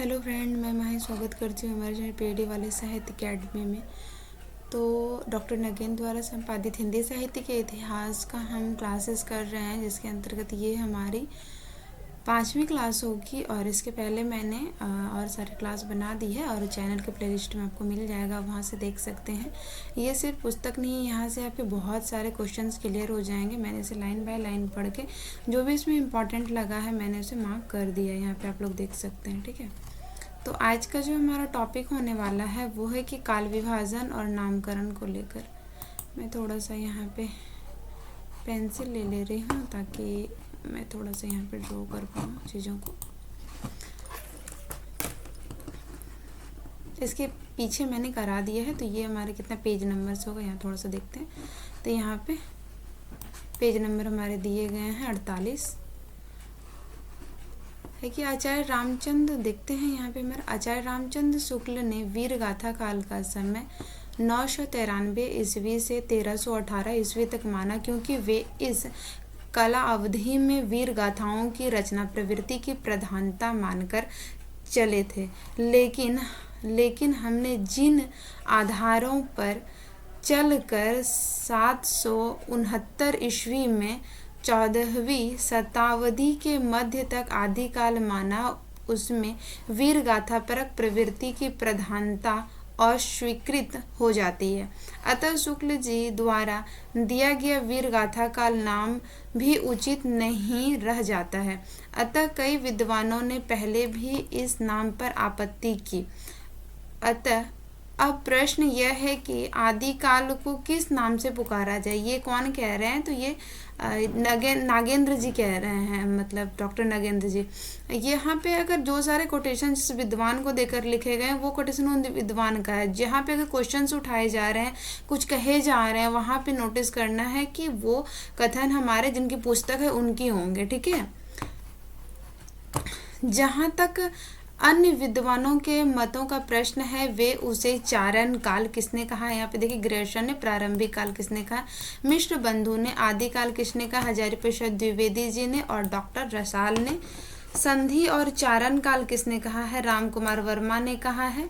Hello friend, मैं माही स्वागत करती हूँ हमारे चैनल पीएडी वाले साहित्य अकेडमी में। तो डॉक्टर नगेंद्र द्वारा संपादित हिंदी साहित्य के इतिहास का हम क्लासेस कर रहे हैं, जिसके अंतर्गत ये हमारी 5वीं क्लास होगी। और इसके पहले मैंने और सारे क्लास बना दी है और चैनल के प्लेलिस्ट में आपको मिल जाएगा, वहाँ से देख सकते हैं। ये सिर्फ पुस्तक नहीं, यहाँ से आपके बहुत सारे क्वेश्चंस क्लियर हो जाएंगे। मैंने इसे लाइन बाय लाइन पढ़ के जो भी इसमें इम्पॉर्टेंट लगा है मैंने उसे मार्क कर दिया है, यहाँ पे आप लोग देख सकते हैं। ठीक है, तो आज का जो हमारा टॉपिक होने वाला है वो है कि काल विभाजन और नामकरण को लेकर। मैं थोड़ा सा यहाँ पे पेंसिल ले रही हूँ ताकि मैं थोड़ा सा यहाँ पे ड्रॉ कर पाऊँ चीज़ों को। इसके पीछे मैंने करा दिया है, तो ये हमारे कितना पेज नंबर से होगा यहाँ थोड़ा सा देखते हैं। तो यहाँ पे पेज नंबर हमारे दिए गए हैं 48 है कि आचार्य रामचंद्र, देखते हैं यहाँ पे हमारा आचार्य रामचंद्र शुक्ल ने वीर गाथा काल का समय 993 ईस्वी से 1318 ईस्वी तक माना, क्योंकि वे इस कला अवधि में वीर गाथाओं की रचना प्रवृत्ति की प्रधानता मानकर चले थे। लेकिन हमने जिन आधारों पर चलकर 769 ईस्वी में 14वीं शताब्दी के मध्य तक आदिकाल माना, उसमें वीर गाथा परक प्रवृत्ति की प्रधानता अस्वीकृत हो जाती है। अतः शुक्ल जी द्वारा दिया गया वीर गाथा काल नाम भी उचित नहीं रह जाता है। अतः कई विद्वानों ने पहले भी इस नाम पर आपत्ति की। अतः अब प्रश्न यह है कि आदिकाल को किस नाम से पुकारा जाए। ये कौन कह रहे हैं? तो ये नागेंद्र जी कह रहे हैं, मतलब डॉक्टर नगेंद्र जी। यहाँ पे अगर जो सारे कोटेशन जिस विद्वान को देकर लिखे गए हैं वो कोटेशन उन विद्वान का है। जहाँ पे अगर क्वेश्चंस उठाए जा रहे हैं, कुछ कहे जा रहे हैं, वहाँ पे नोटिस करना है कि वो कथन हमारे जिनकी पुस्तक है उनकी होंगे। ठीक है, जहाँ तक अन्य विद्वानों के मतों का प्रश्न है, वे उसे चारण काल किसने कहा। यहाँ पे देखिए, ग्रेशन ने प्रारंभिक काल किसने कहा, मिश्र बंधु ने आदिकाल किसने कहा, हजारी प्रसाद द्विवेदी जी ने, और डॉक्टर रसाल ने। संधि और चारण काल किसने कहा है, राम कुमार वर्मा ने कहा है।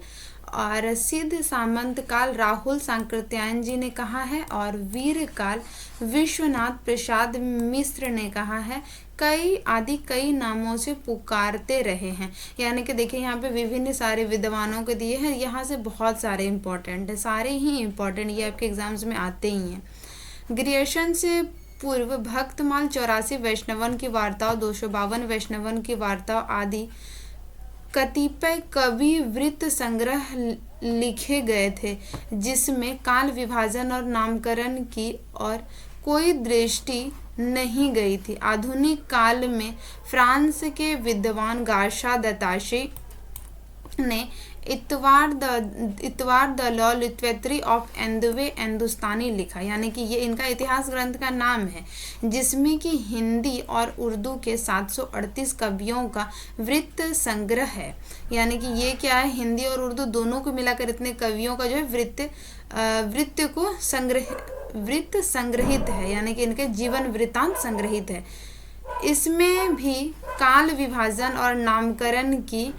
और सिद्ध सामंत काल राहुल सांकृत्यायन जी ने कहा है। और वीर काल विश्वनाथ प्रसाद मिश्र ने कहा है। कई नामों से पुकारते रहे हैं। यानी कि देखिए, यहाँ पे विभिन्न सारे विद्वानों के दिए हैं, यहाँ से बहुत सारे इंपॉर्टेंट है, सारे ही इंपॉर्टेंट, ये आपके एग्जाम्स में आते ही हैं। ग्रेशन से पूर्व भक्तमाल 84 वैष्णवन की वार्ताओं, 252 वैष्णवन की वार्ताओं आदि कतिपय कवि वृत्त संग्रह लिखे गए थे, जिसमें काल विभाजन और नामकरण की और कोई दृष्टि नहीं गई थी। आधुनिक काल में फ्रांस के विद्वान गार्शा दताशी ने इतवार द लॉ लिटरेचर ऑफ एंदुवे हिंदुस्तानी लिखा। यानी कि ये इनका इतिहास ग्रंथ का नाम है, जिसमें कि हिंदी और उर्दू के 738 कवियों का वृत्त संग्रह है। यानी कि ये क्या है, हिंदी और उर्दू दोनों को मिलाकर इतने कवियों का जो है वृत्त संग्रहित है, यानी कि इनके जीवन वृत्तांत संग्रहित है। इसमें भी काल विभाजन और नामकरण की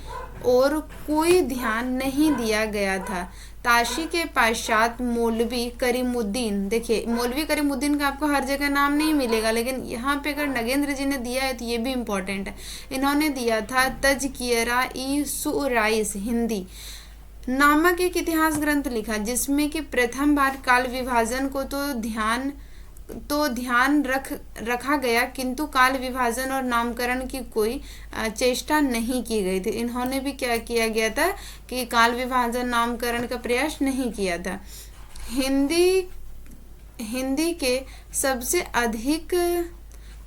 और कोई ध्यान नहीं दिया गया था। ताशी के पश्चात मौलवी करीमुद्दीन, देखिए मौलवी करीमुद्दीन का आपको हर जगह नाम नहीं मिलेगा, लेकिन यहाँ पे अगर नगेंद्र जी ने दिया है तो ये भी इम्पोर्टेंट है। इन्होंने दिया था तज़किरा ई सुराइस हिंदी नामक एक इतिहास ग्रंथ लिखा, जिसमें कि प्रथम बार काल विभाजन को तो ध्यान रखा गया, किंतु काल विभाजन और नामकरण की कोई चेष्टा नहीं की गई थी। इन्होंने भी क्या किया गया था कि काल विभाजन नामकरण का प्रयास नहीं किया था। हिंदी के सबसे अधिक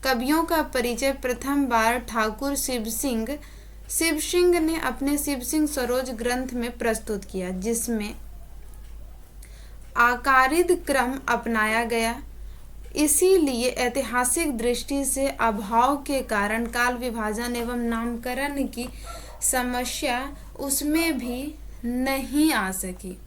कवियों का परिचय प्रथम बार ठाकुर शिव सिंह ने अपने शिव सिंह सरोज ग्रंथ में प्रस्तुत किया, जिसमें आकारित क्रम अपनाया गया। इसीलिए ऐतिहासिक दृष्टि से अभाव के कारण काल विभाजन एवं नामकरण की समस्या उसमें भी नहीं आ सकी।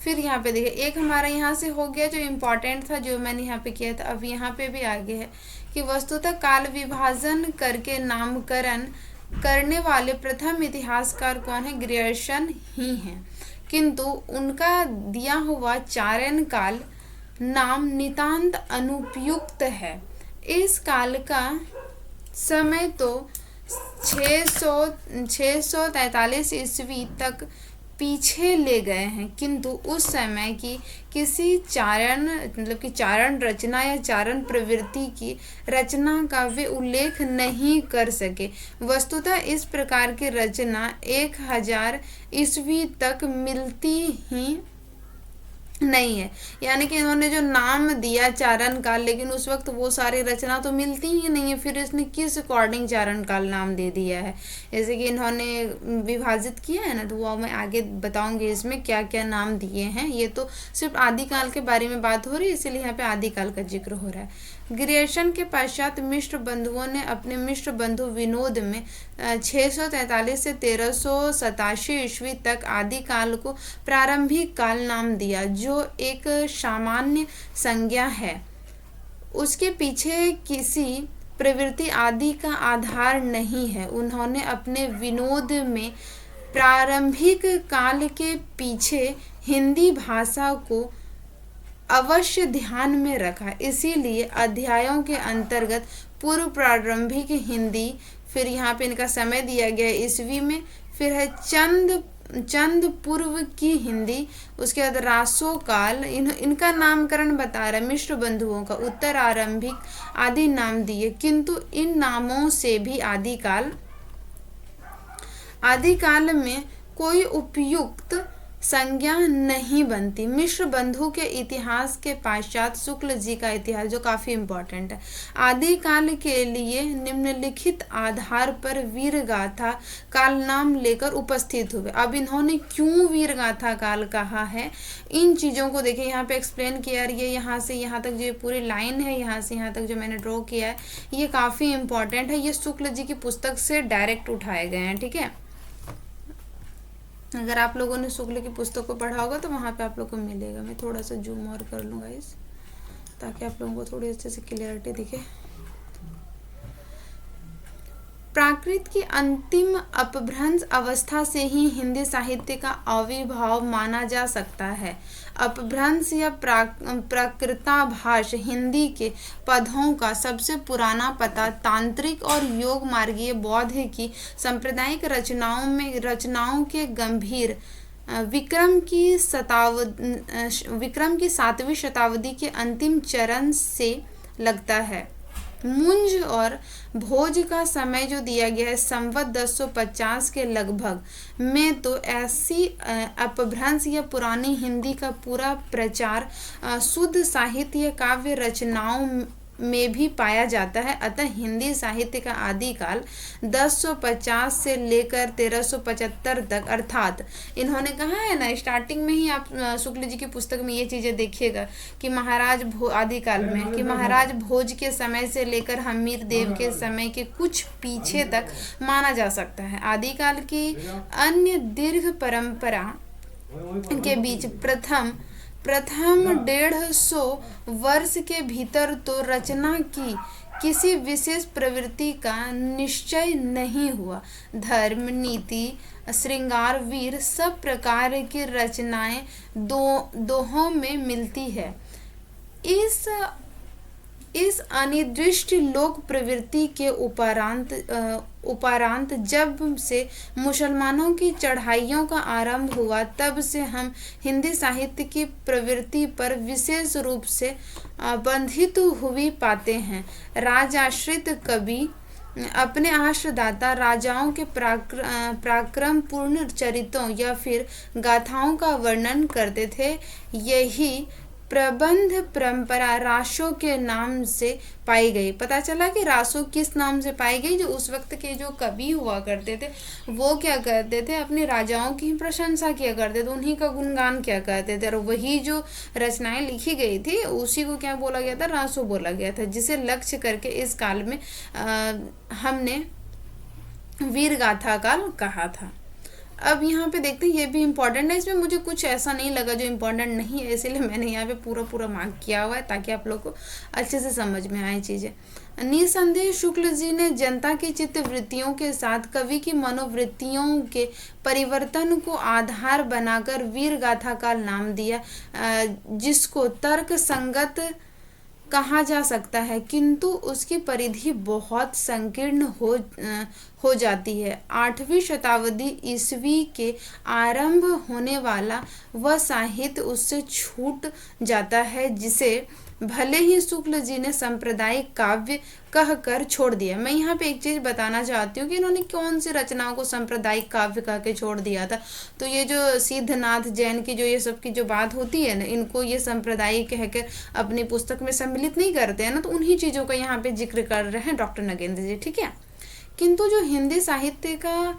फिर यहाँ पे देखिए, एक हमारा यहाँ से हो गया जो इम्पोर्टेंट था, जो मैंने यहाँ पे किया था। अब यहाँ पे भी आगे है कि वस्तुतः काल विभाजन करके नामकरण करने वाले प्रथम इतिहासकार कौन है? ग्रियर्सन ही हैं, किंतु उनका दिया हुआ चारण काल नाम नितांत अनुपयुक्त है। इस काल का समय तो 643 ईस्वी तक पीछे ले गए हैं, किंतु उस समय की किसी चारण रचना या चारण प्रवृत्ति की रचना का वे उल्लेख नहीं कर सके। वस्तुतः इस प्रकार की रचना 1000 ईस्वी तक मिलती ही नहीं है। यानी कि इन्होंने जो नाम दिया चारण काल, लेकिन उस वक्त वो सारी रचना तो मिलती ही नहीं है, फिर इसने किस अकॉर्डिंग चारण काल नाम दे दिया है। जैसे कि इन्होंने विभाजित किया है ना, तो वो मैं आगे बताऊंगी इसमें क्या क्या नाम दिए हैं। ये तो सिर्फ आदिकाल के बारे में बात हो रही है, इसीलिए यहाँ पे आदिकाल का जिक्र हो रहा है। ग्रियर्सन के पश्चात मिश्र बंधुओं ने अपने मिश्र बंधु विनोद में 643 से 1387 ईस्वी तक आदिकाल को प्रारंभिक काल नाम दिया, जो एक सामान्य संज्ञा है। उसके पीछे किसी प्रवृत्ति आदि का आधार नहीं है। उन्होंने अपने विनोद में प्रारंभिक काल के पीछे हिंदी भाषा को अवश्य ध्यान में रखा, इसीलिए अध्यायों के अंतर्गत पूर्व प्रारंभिक हिंदी, फिर यहाँ पे इनका समय दिया गया ईस्वी में, फिर है चंद पूर्व की हिंदी, उसके बाद रासो काल, इनका नामकरण बता रहा है। मिश्र बंधुओं का उत्तर आरंभिक आदि नाम दिए, किंतु इन नामों से भी आदिकाल में कोई उपयुक्त संज्ञा नहीं बनती। मिश्र बंधु के इतिहास के पश्चात शुक्ल जी का इतिहास, जो काफी इम्पोर्टेंट है, आदिकाल के लिए निम्नलिखित आधार पर वीर गाथा काल नाम लेकर उपस्थित हुए। अब इन्होंने क्यों वीर गाथा काल कहा है, इन चीजों को देखिए यहाँ पे एक्सप्लेन किया। ये यहाँ से यहाँ तक जो पूरी लाइन है, यहाँ से यहाँ तक जो मैंने ड्रॉ किया है, ये काफी इम्पोर्टेंट है। ये शुक्ल जी की पुस्तक से डायरेक्ट उठाए गए हैं, ठीक है। अगर आप लोगों ने शुक्ल की पुस्तक को पढ़ा होगा तो वहाँ पे आप लोग को मिलेगा। मैं थोड़ा सा जूम और कर लूँगा इस, ताकि आप लोगों को थोड़ी अच्छे से क्लियरिटी दिखे। प्राकृत की अंतिम अपभ्रंश अवस्था से ही हिंदी साहित्य का आविर्भाव माना जा सकता है। अपभ्रंश या प्राकृताभास हिंदी के पदों का सबसे पुराना पता तांत्रिक और योग मार्गीय बौद्ध की सांप्रदायिक रचनाओं के गंभीर विक्रम की 7वीं शताब्दी के अंतिम चरण से लगता है। मुंज और भोज का समय जो दिया गया है संवत 1050 के लगभग में, तो ऐसी अपभ्रंश या पुरानी हिंदी का पूरा प्रचार शुद्ध साहित्य या काव्य रचनाओं में भी पाया जाता है। अतः हिंदी साहित्य का आदिकाल 1050 से लेकर 1375 तक, अर्थात इन्होंने कहा है ना स्टार्टिंग में ही, आप शुक्ल जी की पुस्तक में ये चीजें देखिएगा कि आदिकाल में कि महाराज भोज के समय से लेकर हमीर देव के समय के कुछ पीछे तक माना जा सकता है। आदिकाल की अन्य दीर्घ परंपरा के बीच प्रथम 150 वर्ष के भीतर तो रचना की किसी विशेष प्रवृत्ति का निश्चय नहीं हुआ। धर्म, नीति, श्रृंगार, वीर सब प्रकार की रचनाएं दोहों में मिलती है। इस अनिर्दिष्ट लोक प्रवृत्ति के उपरांत जब से मुसलमानों की चढ़ाइयों का आरंभ हुआ, तब से हम हिंदी साहित्य की प्रवृत्ति पर विशेष रूप से बंधित हुई पाते हैं। राजाश्रित कवि अपने आश्रयदाता राजाओं के पराक्रम पूर्ण चरित्रों या फिर गाथाओं का वर्णन करते थे। यही प्रबंध परंपरा रासो के नाम से पाई गई। पता चला कि रासो किस नाम से पाई गई, जो उस वक्त के जो कवि हुआ करते थे वो क्या करते थे, अपने राजाओं की प्रशंसा किया करते थे, उन्हीं का गुणगान किया करते थे, और वही जो रचनाएं लिखी गई थी उसी को क्या बोला गया था, रासो बोला गया था, जिसे लक्ष्य करके इस काल में हमने वीर गाथा काल कहा था। अब यहाँ पे देखते हैं, ये भी इम्पोर्टेंट है, इसमें मुझे कुछ ऐसा नहीं लगा जो इम्पोर्टेंट नहीं है, इसीलिए मैंने यहाँ पे पूरा पूरा मार्क किया हुआ है ताकि आप लोग को अच्छे से समझ में आए चीज़ें। निसंदेह शुक्ल जी ने जनता की चित्त वृत्तियों के साथ कवि की मनोवृत्तियों के परिवर्तन को आधार बनाकर वीर गाथा का नाम दिया, जिसको तर्क संगत कहा जा सकता है, किंतु उसकी परिधि बहुत संकीर्ण हो जाती है। 8वीं शताब्दी ईस्वी के आरंभ होने वाला वह साहित्य उससे छूट जाता है, जिसे भले ही शुक्ल जी ने सांप्रदायिक काव्य कहकर छोड़ दिया। मैं यहाँ पे एक चीज़ बताना चाहती हूँ कि इन्होंने कौन सी रचनाओं को सांप्रदायिक काव्य कह के छोड़ दिया था। तो ये जो सिद्धनाथ जैन की जो ये सब की जो बात होती है ना, इनको ये सांप्रदायिक कहकर अपनी पुस्तक में सम्मिलित नहीं करते हैं ना, तो उन्हीं चीज़ों का यहाँ पे जिक्र कर रहे हैं डॉक्टर नगेंद्र जी, ठीक है। किंतु जो हिंदी साहित्य का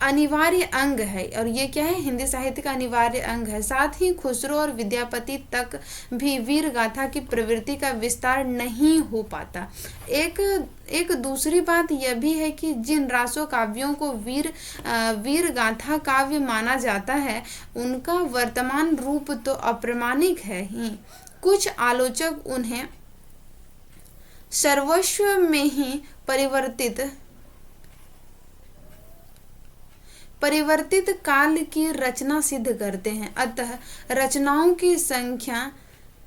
अनिवार्य अंग है, और ये क्या है, हिंदी साहित्य का अनिवार्य अंग है, साथ ही खुसरो और विद्यापति तक भी वीर गाथा की प्रवृत्ति का विस्तार नहीं हो पाता। एक दूसरी बात यह भी है कि जिन रासो काव्यों को वीर गाथा काव्य माना जाता है, उनका वर्तमान रूप तो अप्रामाणिक है ही। कुछ आलोचक उन्हें सर्वस्व में ही परिवर्तित काल की रचना सिद्ध करते हैं, अतः रचनाओं की संख्या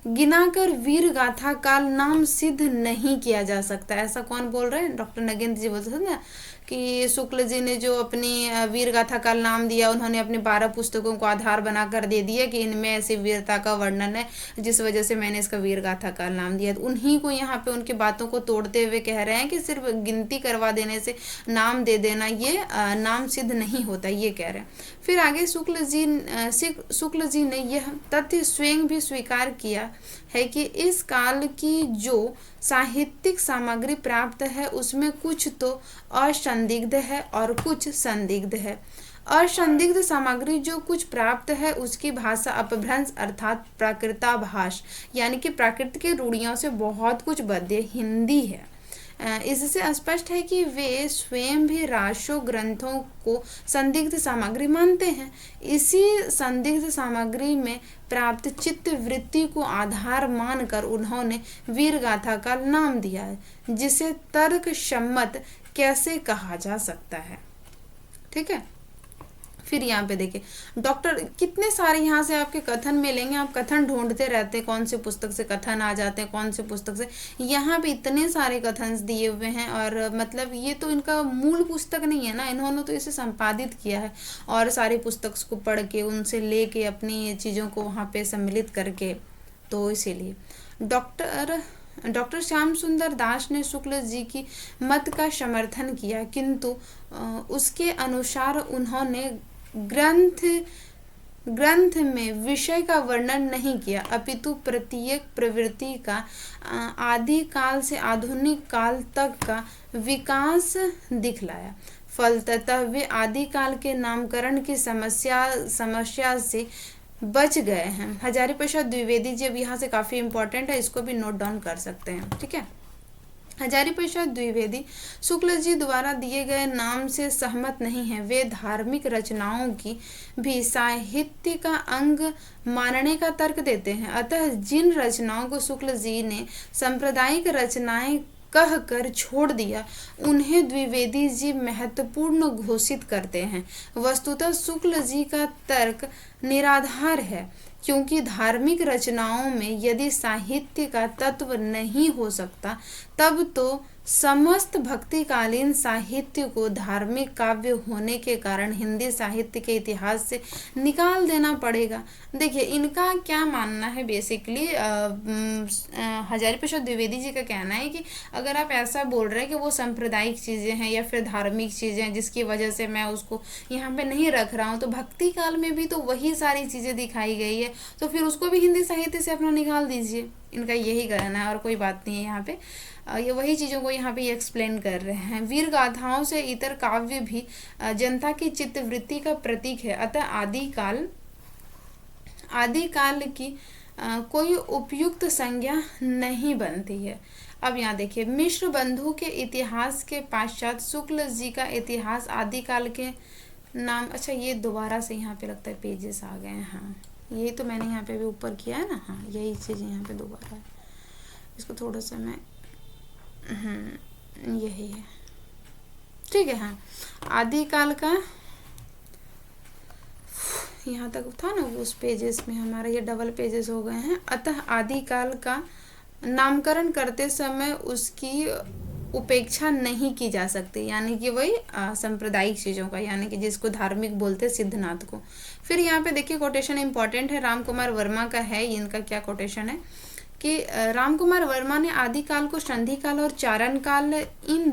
गिनाकर वीर गाथा काल नाम सिद्ध नहीं किया जा सकता। ऐसा कौन बोल रहे हैं, डॉक्टर नगेंद्र जी बोलते थे ना कि शुक्ल जी ने जो अपनी वीर गाथा काल नाम दिया, उन्होंने अपनी 12 पुस्तकों को आधार बनाकर दे दिया कि इनमें ऐसी वीरता का वर्णन है जिस वजह से मैंने इसका वीर गाथा काल नाम दिया। तो उन्हीं को यहाँ पे उनकी बातों को तोड़ते हुए कह रहे हैं कि सिर्फ गिनती करवा देने से नाम दे देना ये नाम सिद्ध नहीं होता, ये कह रहे हैं। फिर आगे शुक्ल जी ने यह तथ्य स्वयं भी स्वीकार किया है कि इस काल की जो साहित्यिक सामग्री प्राप्त है उसमें कुछ तो असंदिग्ध है और कुछ संदिग्ध है। असंदिग्ध सामग्री जो कुछ प्राप्त है उसकी भाषा अपभ्रंश अर्थात प्राकृताभास, यानी कि प्राकृत के रूढ़ियों से बहुत कुछ बद्य हिंदी है। इससे स्पष्ट है कि वे स्वयं भी रासो ग्रंथों को संदिग्ध सामग्री मानते हैं। इसी संदिग्ध सामग्री में प्राप्त चित्त वृत्ति को आधार मानकर उन्होंने वीर गाथा का नाम दिया है, जिसे तर्क सम्मत कैसे कहा जा सकता है, ठीक है। फिर यहाँ पे देखिए डॉक्टर कितने सारे यहाँ से आपके कथन मिलेंगे, आप कथन ढूंढते रहते हैं कौन से पुस्तक से कथन आ जाते हैं, कौन से पुस्तक से, यहाँ पे इतने सारे कथन दिए हुए हैं। और मतलब ये तो इनका मूल पुस्तक नहीं है ना, इन्होंने तो इसे संपादित किया है और सारी पुस्तक को पढ़ के उनसे लेके अपनी चीज़ों को वहाँ पे सम्मिलित करके, तो इसीलिए डॉक्टर श्याम सुंदर दास ने शुक्ल जी की मत का समर्थन किया, किंतु उसके अनुसार उन्होंने ग्रंथ में विषय का वर्णन नहीं किया, अपितु प्रत्येक प्रवृत्ति का आदि काल से आधुनिक काल तक का विकास दिखलाया। फलतः वे आदिकाल के नामकरण की समस्या से बच गए हैं। हजारी प्रसाद द्विवेदी जी अब यहाँ से काफ़ी इंपॉर्टेंट है, इसको भी नोट डाउन कर सकते हैं, ठीक है। हजारी प्रसाद द्विवेदी शुक्ल जी द्वारा दिए गए नाम से सहमत नहीं है। वे धार्मिक रचनाओं की भी साहित्य का अंग मानने का तर्क देते हैं, अतः जिन रचनाओं को शुक्ल जी ने सांप्रदायिक रचनाएं कह कर छोड़ दिया, उन्हें द्विवेदी जी महत्वपूर्ण घोषित करते हैं। वस्तुतः शुक्ल जी का तर्क निराधार है, क्योंकि धार्मिक रचनाओं में यदि साहित्य का तत्व नहीं हो सकता, तब तो समस्त भक्तिकालीन साहित्य को धार्मिक काव्य होने के कारण हिंदी साहित्य के इतिहास से निकाल देना पड़ेगा। देखिए इनका क्या मानना है, बेसिकली हजारी प्रसाद द्विवेदी जी का कहना है कि अगर आप ऐसा बोल रहे हैं कि वो सांप्रदायिक चीज़ें हैं या फिर धार्मिक चीज़ें हैं जिसकी वजह से मैं उसको यहाँ पे नहीं रख रहा हूँ, तो भक्ति काल में भी तो वही सारी चीज़ें दिखाई गई है, तो फिर उसको भी हिंदी साहित्य से अपना निकाल दीजिए। इनका यही कहना है और कोई बात नहीं है। यहाँ पे ये वही चीज़ों को यहाँ पे एक्सप्लेन कर रहे हैं। वीर गाथाओं से इतर काव्य भी जनता की चित्तवृत्ति का प्रतीक है, अतः आदिकाल की कोई उपयुक्त संज्ञा नहीं बनती है। अब यहाँ देखिए मिश्र बंधु के इतिहास के पश्चात शुक्ल जी का इतिहास आदिकाल के नाम, अच्छा ये दोबारा से यहाँ पे लगता है पेजेस आ गए हैं। हाँ यही तो मैंने यहाँ पे भी ऊपर किया है ना। हाँ यही चीज़ यहाँ पे दोबारा है, इसको थोड़ा सा मैं यही है, ठीक है। हाँ आदिकाल का यहाँ तक था ना, उस पेजेस में हमारा ये डबल पेजेस हो गए हैं। अतः आदिकाल का नामकरण करते समय उसकी उपेक्षा नहीं की जा सकती, यानी कि वही सांप्रदायिक चीज़ों का, यानी कि जिसको धार्मिक बोलते सिद्धनाथ को। फिर यहाँ पे देखिए कोटेशन इंपॉर्टेंट है, राम कुमार वर्मा का है। इनका क्या कोटेशन है कि राम कुमार वर्मा ने आदिकाल को संधि काल और चारण काल इन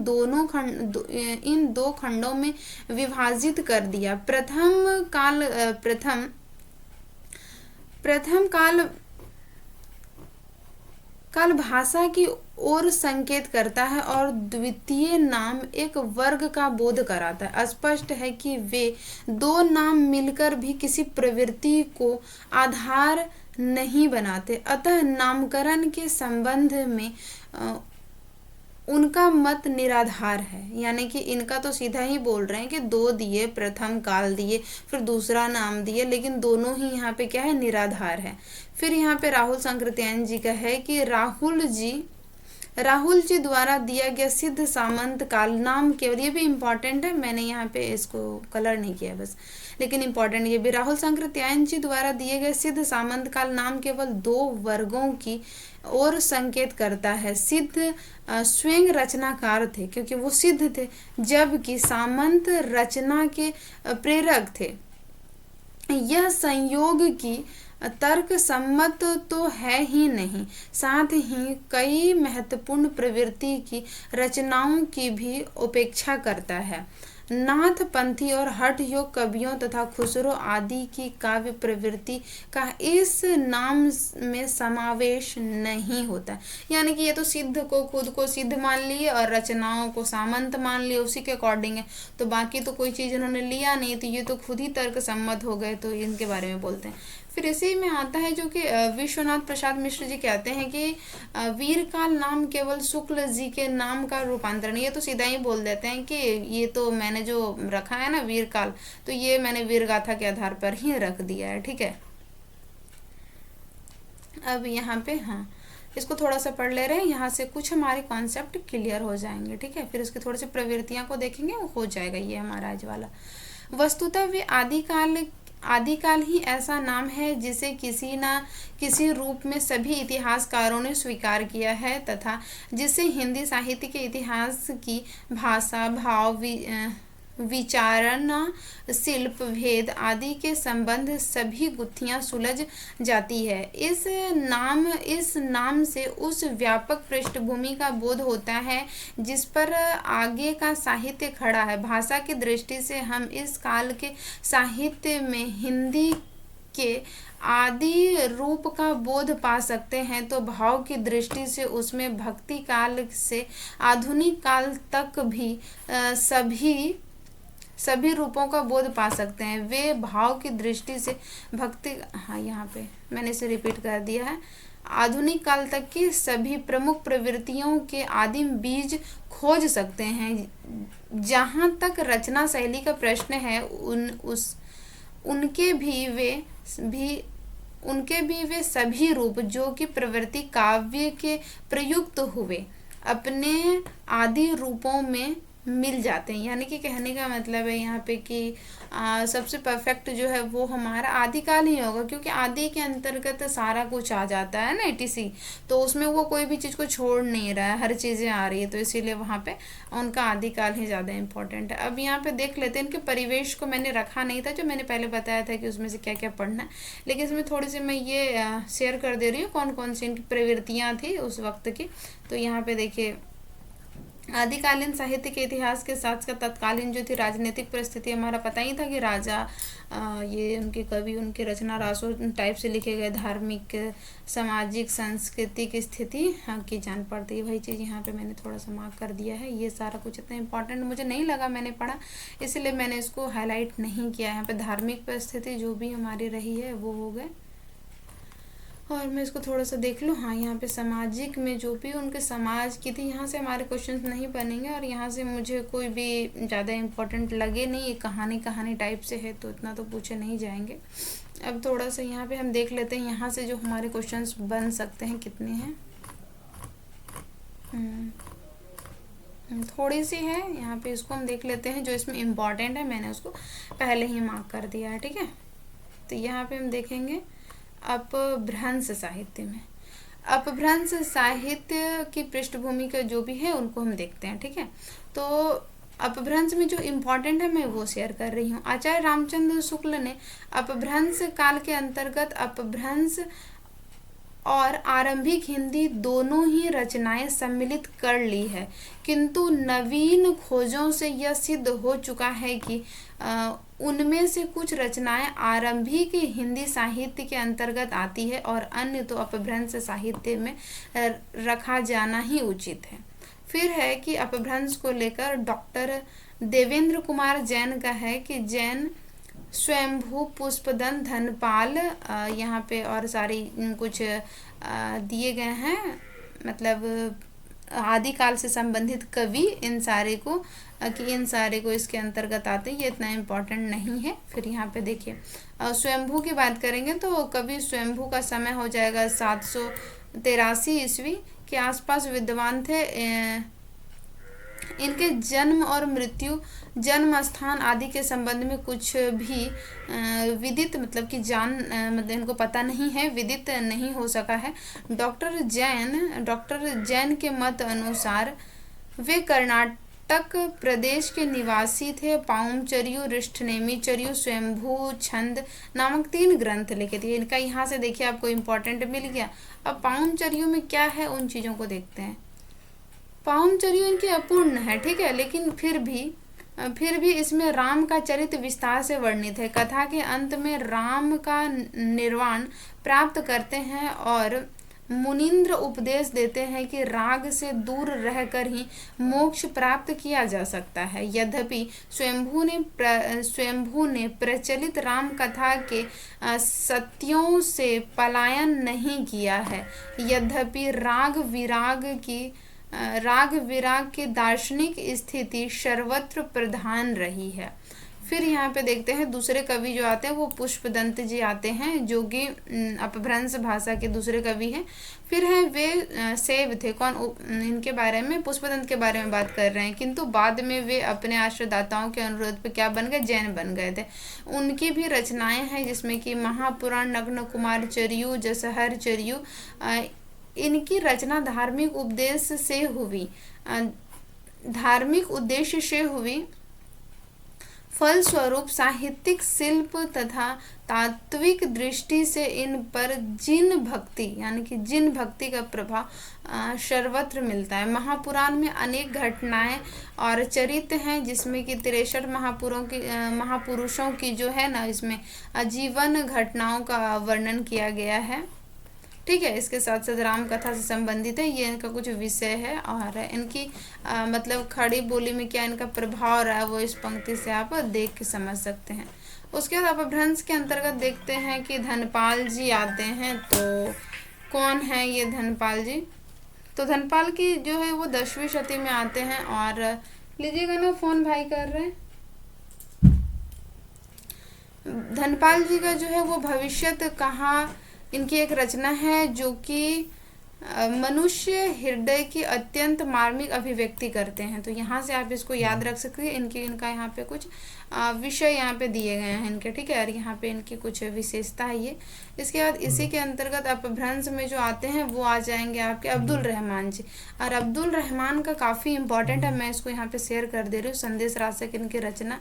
दो खंडों में विभाजित कर दिया। प्रथम काल भाषा की ओर संकेत करता है और द्वितीय नाम एक वर्ग का बोध कराता है। स्पष्ट है कि वे दो नाम मिलकर भी किसी प्रवृत्ति को आधार नहीं बनाते। अतः नामकरण के संबंध में उनका मत निराधार है, यानी कि इनका तो सीधा ही बोल रहे हैं कि दो दिए, प्रथम काल दिए, फिर दूसरा नाम दिए, लेकिन दोनों ही यहाँ पे क्या है, निराधार है। फिर यहाँ पे राहुल संकृत्यायन जी का है कि राहुल जी द्वारा दिया गया सिद्ध सामंत काल नाम केवल, ये भी इम्पॉर्टेंट है, मैंने यहाँ पे इसको कलर नहीं किया बस, लेकिन इम्पॉर्टेंट ये भी, राहुल संकृत्यायन जी द्वारा दिए गए सिद्ध सामंत काल नाम केवल दो वर्गों की और संकेत करता है। सिद्ध स्वयं रचनाकार थे क्योंकि वो सिद्ध थे, जबकि सामंत रचना के प्रेरक थे। यह संयोग की तर्क सम्मत तो है ही नहीं, साथ ही कई महत्वपूर्ण प्रवृत्ति की रचनाओं की भी उपेक्षा करता है। नाथ पंथी और हठ योग कवियों तथा खुसरो आदि की काव्य प्रवृत्ति का इस नाम में समावेश नहीं होता। यानी कि ये तो सिद्ध को खुद को सिद्ध मान लिए और रचनाओं को सामंत मान लिए, उसी के अकॉर्डिंग है, तो बाकी तो कोई चीज़ इन्होंने लिया नहीं, तो ये तो खुद ही तर्क सम्मत हो गए, तो इनके बारे में बोलते हैं। फिर इसी में आता है जो कि विश्वनाथ प्रसाद मिश्र जी कहते हैं कि वीरकाल नाम केवल शुक्ल जी के नाम का रूपांतरण। ये तो सीधा ही बोल देते हैं कि ये तो मैंने जो रखा है ना वीरकाल, तो ये मैंने वीरगाथा के आधार पर ही रख दिया है, ठीक है। अब यहाँ पे हाँ इसको थोड़ा सा पढ़ ले रहे हैं, यहाँ से कुछ हमारे कॉन्सेप्ट क्लियर हो जाएंगे, ठीक है। फिर उसकी थोड़ी सी प्रवृत्तियाँ को देखेंगे, वो हो जाएगा ये हमारा आज वाला। वस्तुतः वे आदिकाल ही ऐसा नाम है जिसे किसी न किसी रूप में सभी इतिहासकारों ने स्वीकार किया है तथा जिसे हिंदी साहित्य के इतिहास की भाषा, भाव, विचारण, शिल्प, भेद आदि के संबंध सभी गुत्थियां सुलझ जाती है। इस नाम से उस व्यापक पृष्ठभूमि का बोध होता है जिस पर आगे का साहित्य खड़ा है। भाषा की दृष्टि से हम इस काल के साहित्य में हिंदी के आदि रूप का बोध पा सकते हैं, तो भाव की दृष्टि से उसमें भक्ति काल से आधुनिक काल तक भी सभी रूपों का बोध पा सकते हैं। वे भाव की दृष्टि से भक्ति, हाँ यहाँ पे मैंने इसे रिपीट कर दिया है, आधुनिक काल तक की सभी प्रमुख प्रवृत्तियों के आदिम बीज खोज सकते हैं। जहाँ तक रचना शैली का प्रश्न है, उनके भी वे सभी रूप जो कि प्रवृत्ति काव्य के प्रयुक्त हुए अपने आदि रूपों में मिल जाते हैं। यानी कि कहने का मतलब है यहाँ पे कि सबसे परफेक्ट जो है वो हमारा आदिकाल ही होगा, क्योंकि आदि के अंतर्गत सारा कुछ आ जाता है ना, ETC, तो उसमें वो कोई भी चीज़ को छोड़ नहीं रहा है, हर चीज़ें आ रही है, तो इसीलिए वहाँ पे उनका आदिकाल ही ज़्यादा इम्पोर्टेंट है। अब यहाँ पे देख लेते हैं, इनके परिवेश को मैंने रखा नहीं था, जो मैंने पहले बताया था कि उसमें से क्या क्या पढ़ना है, लेकिन इसमें थोड़ी सी मैं ये शेयर कर दे रही हूँ कौन कौन सी इनकी प्रवृत्तियाँ थी उस वक्त की। तो यहाँ पे देखिए, आदिकालीन साहित्य के इतिहास के साथ साथ तत्कालीन जो थी राजनीतिक परिस्थिति, हमारा पता ही था कि राजा ये उनके कवि, उनके रचना रासों टाइप से लिखे गए, धार्मिक, सामाजिक, सांस्कृतिक स्थिति की जान पड़ती है। वही चीज़ यहाँ पे मैंने थोड़ा सा मार्क कर दिया है। ये सारा कुछ इतना इंपॉर्टेंट मुझे नहीं लगा, मैंने पढ़ा इसलिए मैंने इसको हाईलाइट नहीं किया। यहाँ पे धार्मिक परिस्थिति जो भी हमारी रही है वो हो गए। और मैं इसको थोड़ा सा देख लूँ। हाँ, यहाँ पे सामाजिक में जो भी उनके समाज की थी, यहाँ से हमारे क्वेश्चन नहीं बनेंगे और यहाँ से मुझे कोई भी ज़्यादा इम्पोर्टेंट लगे नहीं। ये कहानी टाइप से है तो इतना तो पूछे नहीं जाएंगे। अब थोड़ा सा यहाँ पे हम देख लेते हैं यहाँ से जो हमारे क्वेश्चंस बन सकते हैं कितने हैं। थोड़ी सी है यहाँ पे, इसको हम देख लेते हैं। जो इसमें इम्पॉर्टेंट है मैंने उसको पहले ही मार्क कर दिया है, ठीक है। तो यहाँ पे हम देखेंगे अपभ्रंश साहित्य में, अपभ्रंश साहित्य की पृष्ठभूमि का जो भी है उनको हम देखते हैं, ठीक है। तो अपभ्रंश में जो इम्पोर्टेंट है मैं वो शेयर कर रही हूँ। आचार्य रामचंद्र शुक्ल ने अपभ्रंश काल के अंतर्गत अपभ्रंश और आरंभिक हिंदी दोनों ही रचनाएं सम्मिलित कर ली है, किंतु नवीन खोजों से यह सिद्ध हो चुका है कि उनमें से कुछ रचनाएं आरंभिक हिंदी साहित्य के अंतर्गत आती है और अन्य तो अपभ्रंश साहित्य में रखा जाना ही उचित है। फिर है कि अपभ्रंश को लेकर डॉक्टर देवेंद्र कुमार जैन का है कि जैन स्वयंभू पुष्पदंत धनपाल, यहाँ पे और सारी कुछ दिए गए हैं, मतलब आदिकाल से संबंधित कवि, इन सारे को कि इन सारे को इसके अंतर्गत आते हैं। ये इतना इम्पोर्टेंट नहीं है। फिर यहाँ पे देखिए स्वयंभू की बात करेंगे तो कवि स्वयंभू का समय हो जाएगा 783 ईस्वी के आसपास विद्वान थे। इनके जन्म और मृत्यु, जन्म स्थान आदि के संबंध में कुछ भी विदित मतलब कि मतलब इनको पता नहीं है, विदित नहीं हो सका है। डॉक्टर जैन के मत अनुसार वे कर्नाटक प्रदेश के निवासी थे। पाउमचर्यु, रिष्ठनेमिचर्यु, स्वयंभू छंद नामक 3 ग्रंथ लिखे थे। इनका यहाँ से देखिए आपको इम्पोर्टेंट मिल गया। अब पाउमचर्यु में क्या है उन चीज़ों को देखते हैं। पाउमचर्यु इनकी अपूर्ण है, ठीक है, लेकिन फिर भी इसमें राम का चरित्र विस्तार से वर्णित है। कथा के अंत में राम का निर्वाण प्राप्त करते हैं और मुनीन्द्र उपदेश देते हैं कि राग से दूर रहकर ही मोक्ष प्राप्त किया जा सकता है। यद्यपि स्वयंभू ने प्रचलित राम कथा के सत्यों से पलायन नहीं किया है। यद्यपि राग विराग की दार्शनिक स्थिति सर्वत्र प्रधान रही है। फिर यहाँ पे देखते हैं दूसरे कवि जो आते हैं वो पुष्पदंत जी आते हैं, जो कि अपभ्रंश भाषा के दूसरे कवि हैं। फिर है वे शैव थे। कौन? इनके बारे में, पुष्पदंत के बारे में बात कर रहे हैं, किंतु बाद में वे अपने आश्रयदाताओं के अनुरोध पर क्या बन गए? जैन बन गए थे। उनकी भी रचनाएं हैं जिसमें कि महापुराण, नग्न कुमार चर्यु, जसहर चर्यु। इनकी रचना धार्मिक उद्देश्य से हुई। फलस्वरूप साहित्यिक शिल्प तथा तात्विक दृष्टि से इन पर जिन भक्ति का प्रभाव सर्वत्र मिलता है। महापुराण में अनेक घटनाएं और चरित्र हैं जिसमें कि 63 महापुरुषों की जो है ना, इसमें जीवन घटनाओं का वर्णन किया गया है, ठीक है। इसके साथ साथ राम कथा से संबंधित है, ये इनका कुछ विषय है। और इनकी मतलब खड़ी बोली में क्या इनका प्रभाव रहा है वो इस पंक्ति से आप देख के समझ सकते हैं। उसके बाद अपभ्रंश के अंतर्गत देखते हैं कि धनपाल जी आते हैं। तो कौन है ये धनपाल जी? तो धनपाल की जो है वो 10वीं शती में आते हैं। और लीजिएगा ना, फोन भाई कर रहे हैं। धनपाल जी का जो है वो भविष्यत कहा, इनकी एक रचना है जो कि मनुष्य हृदय की अत्यंत मार्मिक अभिव्यक्ति करते हैं। तो यहाँ से आप इसको याद रख सकते हैं। इनका यहाँ पे कुछ विषय यहाँ पे दिए गए हैं इनके, ठीक है। और यहाँ पे इनकी कुछ विशेषता है ये। इसके बाद इसी के अंतर्गत अपभ्रंश में जो आते हैं वो आ जाएंगे आपके अब्दुल रहमान जी। और अब्दुल रहमान का काफ़ी इम्पोर्टेंट है, मैं इसको यहाँ पे शेयर कर दे रही हूँ। संदेश राशक इनकी रचना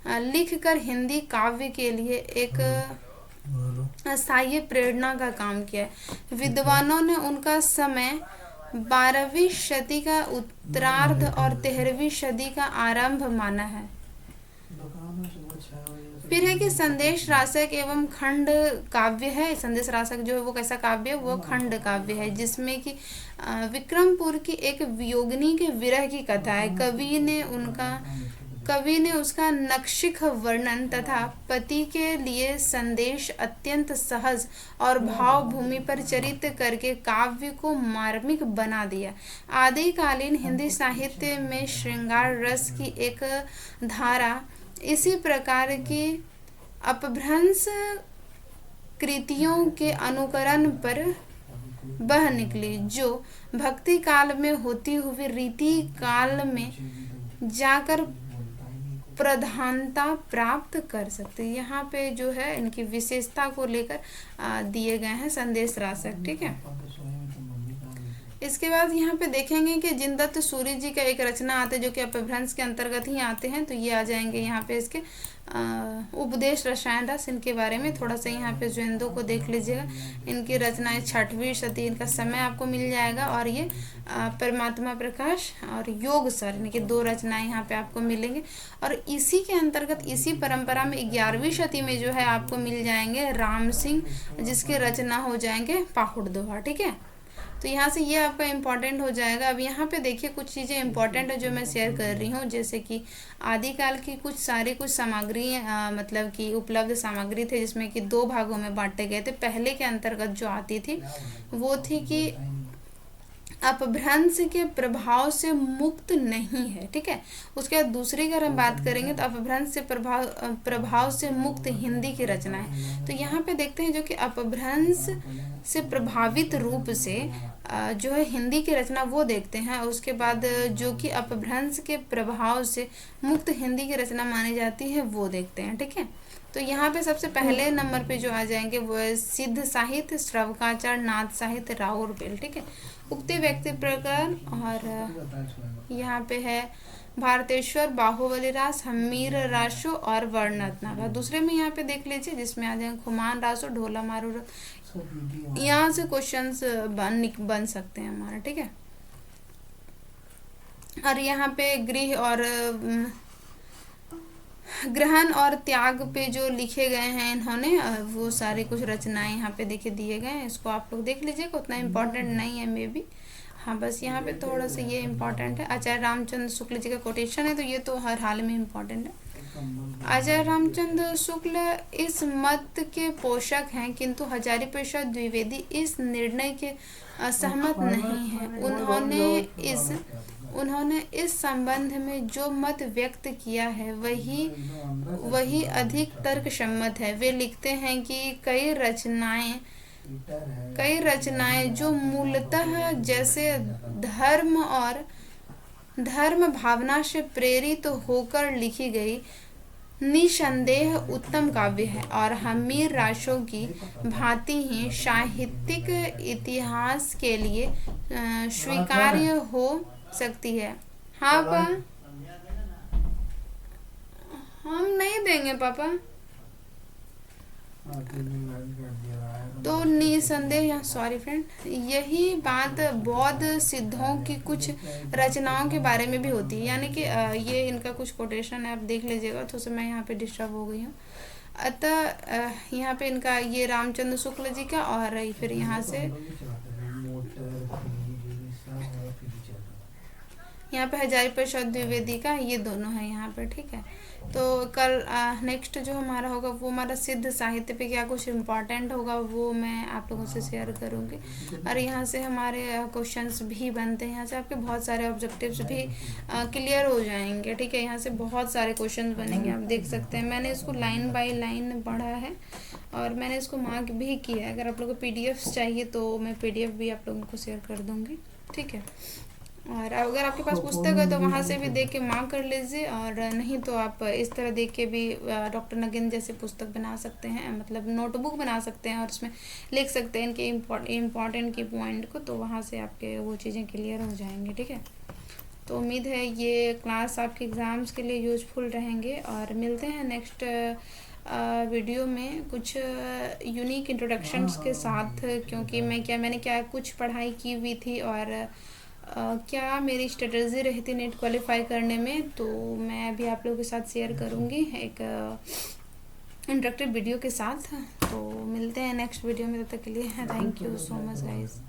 लिख कर हिंदी काव्य के लिए एक अस्थायी प्रेरणा का काम किया है। विद्वानों ने उनका समय 12वीं शती का उत्तरार्ध और 13वीं शती का आरंभ माना है। फिर है कि संदेश राशक एवं खंड काव्य है। संदेश राशक जो है वो कैसा काव्य है? वो खंड काव्य है, जिसमें कि विक्रमपुर की एक वियोगिनी के विरह की कथा है। कवि ने उनका कवि ने उसका नक्शिख वर्णन तथा पति के लिए संदेश अत्यंत सहज और भावभूमि पर चरित करके काव्य को मार्मिक बना दिया। आदिकालीन हिंदी साहित्य में श्रृंगार रस की एक धारा इसी प्रकार की अपभ्रंश कृतियों के अनुकरण पर बह निकली, जो भक्ति काल में होती हुई रीति काल में जाकर प्रधानता प्राप्त कर सकते। यहाँ पे जो है इनकी विशेषता को लेकर दिए गए हैं संदेश राशक, ठीक है। इसके बाद यहाँ पे देखेंगे कि जिनदत्त सूरि जी का एक रचना आते जो कि अपभ्रंश के अंतर्गत ही आते हैं, तो ये आ जाएंगे यहाँ पे इसके उपदेश रसायन रस, इनके बारे में थोड़ा सा यहाँ पे ज्वेंदो को देख लीजिएगा। इनकी रचनाएं 6वीं शती, इनका समय आपको मिल जाएगा। और ये परमात्मा प्रकाश और योग सर, इनकी 2 रचनाएं यहाँ पे आपको मिलेंगे। और इसी के अंतर्गत इसी परंपरा में 11वीं शती में जो है आपको मिल जाएंगे राम सिंह, जिसके रचना हो जाएंगे पाहुड़ दोहा, ठीक है। तो यहाँ से ये आपका इम्पॉर्टेंट हो जाएगा। अब यहाँ पे देखिए कुछ चीज़ें इम्पॉर्टेंट है जो मैं शेयर कर रही हूँ, जैसे कि आदिकाल की कुछ सामग्री मतलब कि उपलब्ध सामग्री थे, जिसमें कि 2 भागों में बांटे गए थे। पहले के अंतर्गत जो आती थी वो थी कि अपभ्रंश के प्रभाव से मुक्त नहीं है, ठीक है। उसके बाद दूसरी अगर हम बात करेंगे तो अपभ्रंश से प्रभाव से मुक्त हिंदी की रचना है। तो यहाँ पे देखते हैं जो कि अपभ्रंश से प्रभावित रूप से जो है हिंदी की रचना वो देखते हैं। उसके बाद जो कि अपभ्रंश के प्रभाव से मुक्त हिंदी की रचना मानी जाती है वो देखते हैं, ठीक है। तो यहाँ पे सबसे पहले नंबर पे जो आ जाएंगे वो है सिद्ध साहित्य, श्रवकाचार, नाथ साहित्य, राउरबेल, ठीक है। उक्ति व्यक्ति प्रकरण, और यहाँ पे है भारतेश्वर, बाहुबली रास, हमीर रासो और वर्णरत्नाकर। दूसरे में यहाँ पे देख लीजिए जिसमें आ जाएंगे खुमान रासो, ढोला मारू। यहाँ से क्वेश्चंस बन सकते हैं हमारा, ठीक है। और यहाँ पे गृह और ग्रहण और त्याग पे जो लिखे गए हैं इन्होंने, वो सारी कुछ रचनाएं यहाँ पे देखे दिए गए हैं। इसको आप लोग देख लीजिएगा, उतना इम्पोर्टेंट नहीं है मे बी, हाँ बस यहाँ पे थोड़ा सा ये इम्पोर्टेंट है। आचार्य रामचंद्र शुक्ल जी का कोटेशन है, तो ये तो हर हाल में इम्पोर्टेंट है। आचार्य रामचंद्र शुक्ल इस मत के पोषक हैं, किंतु हजारीप्रसाद द्विवेदी इस निर्णय के असहमत नहीं है। उन्होंने इस संबंध में जो मत व्यक्त किया है वही अधिक तर्कसम्मत है। वे लिखते हैं कि कई रचनाएं जो मूलतः जैसे धर्म भावना से प्रेरित होकर लिखी गई, निसंदेह उत्तम काव्य है और हमीर रासों की भांति ही साहित्यिक इतिहास के लिए स्वीकार्य हो सकती है। हाँ पापा, हम नहीं देंगे पापा। तो निसंदेह, सॉरी फ्रेंड, यही बात बौद्ध सिद्धों की कुछ रचनाओं के बारे में भी होती है। यानी कि ये इनका कुछ कोटेशन है, आप देख लीजिएगा। तो मैं यहाँ पे डिस्टर्ब हो गई हूँ। अतः यहाँ पे इनका ये रामचंद्र शुक्ल जी का, और फिर यहाँ से यहाँ पे हजारीप्रसाद द्विवेदी का, ये दोनों है यहाँ पे, ठीक है। तो कल नेक्स्ट जो हमारा होगा वो हमारा सिद्ध साहित्य पे क्या कुछ इम्पोर्टेंट होगा वो मैं आप लोगों से शेयर करूँगी। और यहाँ से हमारे क्वेश्चंस भी बनते हैं, यहाँ से आपके बहुत सारे ऑब्जेक्टिव्स भी क्लियर हो जाएंगे, ठीक है। यहाँ से बहुत सारे क्वेश्चंस बनेंगे, आप देख सकते हैं। मैंने इसको लाइन बाय लाइन पढ़ा है और मैंने इसको मार्क भी किया है। अगर आप लोगों को PDF चाहिए तो मैं PDF भी आप लोगों को शेयर कर दूँगी, ठीक है। और अगर आपके पास पुस्तक है तो वहाँ से भी देख के मार्क कर लीजिए, और नहीं तो आप इस तरह देख के भी डॉक्टर नगेंद्र जैसे पुस्तक बना सकते हैं, मतलब नोटबुक बना सकते हैं और उसमें लिख सकते हैं इनके इम्पॉर्टेंट की पॉइंट को, तो वहाँ से आपके वो चीज़ें क्लियर हो जाएंगी, ठीक है। तो उम्मीद है ये क्लास आपके एग्ज़ाम्स के लिए यूजफुल रहेंगे, और मिलते हैं नेक्स्ट वीडियो में कुछ यूनिक इंट्रोडक्शंस के साथ, क्योंकि मैंने क्या कुछ पढ़ाई की हुई थी और क्या मेरी स्ट्रेटजी रहती नेट क्वालिफाई करने में, तो मैं अभी आप लोगों के साथ शेयर करूँगी एक इंटरेक्टिव वीडियो के साथ। तो मिलते हैं नेक्स्ट वीडियो में, तब तक के लिए thank you so much guys.